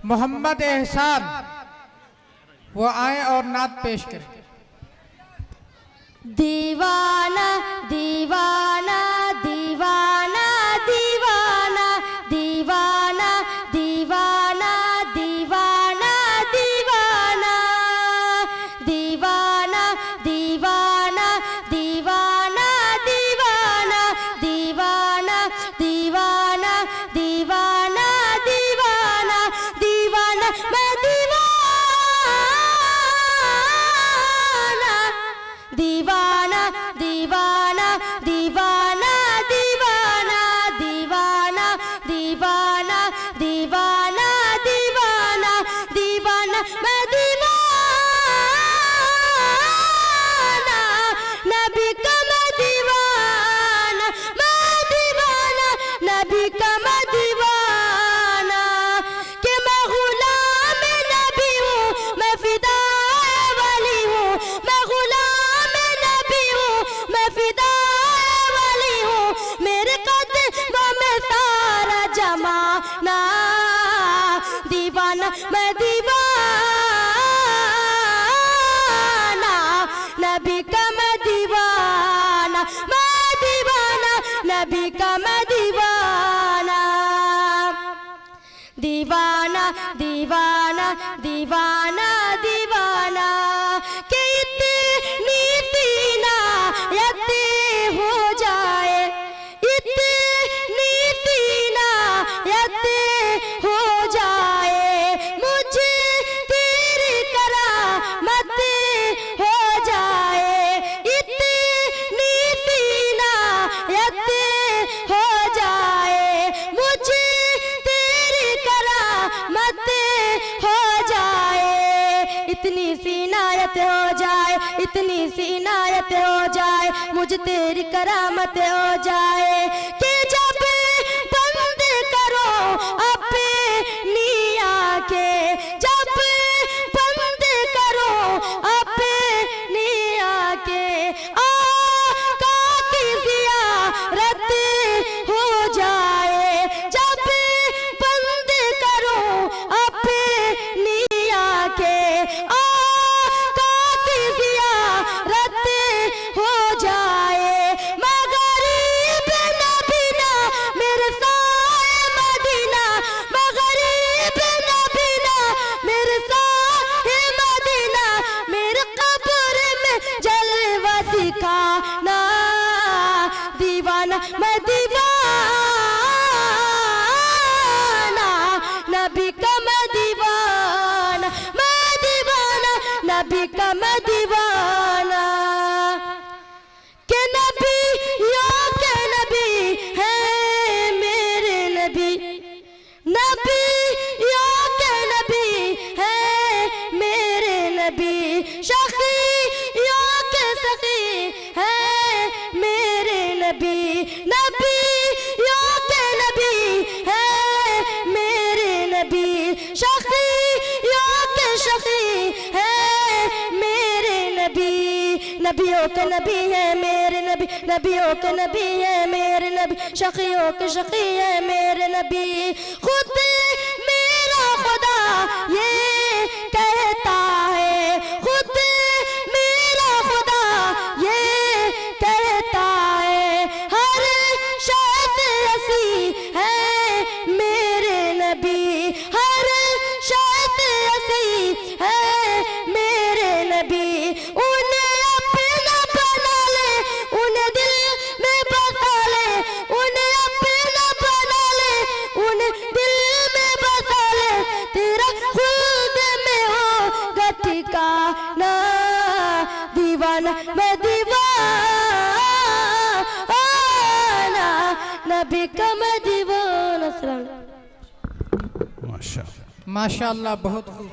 मोहम्मद एहसान वो आए और नात पेश करें। दीवाना दीवाना दीवाना दीवाना दीवाना दीवाना दीवाना दीवाना दीवाना दीवाना दीवाना दीवाना दीवाना दीवाना दीवाना दीवाना दीवाना मैं दीवाना दीवाना दीवाना दीवाना दीवाना दीवाना दीवाना दीवाना दीवाना मैं दीवाना नबी का मैं दीवाना नबी का मैं दीवाना कि मैं गुलाम नबी हूँ मैं फिदा वाली हूँ मैं गुलाम मैं फिदा वाली हूँ मेरे कदमों में सारा जमाना दीवाना मैं दीवाना नबी का मैं दीवाना नबी का मैं दीवाना दीवाना दीवाना दीवाना दीवाना कि इतनी सीना यते हो जाए इतनी सीना यते हो जाए मुझे तेरी करामत हो जाए इतनी सीना यते हो जाए मुझे तेरी करामत हो जाए इतनी सीनायत हो जाए इतनी सीनायत हो जाए मुझे तेरी करामत हो जाए कि जब बंद करो अपनी आंखें जब बंद करो अपनी आंखें आका की ज़ियारत हो जाए जब बंद करो अपनी आंखें आका की ज़ियारत हो जाए मगरिब नबीना मेरे साए मदीना मगरिब नबीना मेरे साए मदीना मेरे कब्र में जलवा दिखाना दीवाना मैं दीवाना नबी का मैं दीवाना नबी का मैं दीवाना के नबी है मेरे नबी के नबी है मेरे नबी शकीयों के सखी है मेरे नबी के नबी है मेरे नबी शकीयों के शकी है मेरे नबी नबियों के नबी है मेरे नबी नबियों के नबी है मेरे नबी शकीयों के शकी है मेरे नबी खुद मेरा खुदा ये कहता है खुद मेरा खुदा ये कहता है हर शख्स हसी है मेरे नबी हर शख्स हसी है मेरे नबी उन्हें अपना बना ले उन्हें दिल में बसा ले उन्हें अपना बना ले उन्हें दिल में बसा ले तेरा खुद में होगा ठिकाना दीवाना मैं दीवाना नबी का मैं दीवाना। माशाअल्लाह बहुत खूब।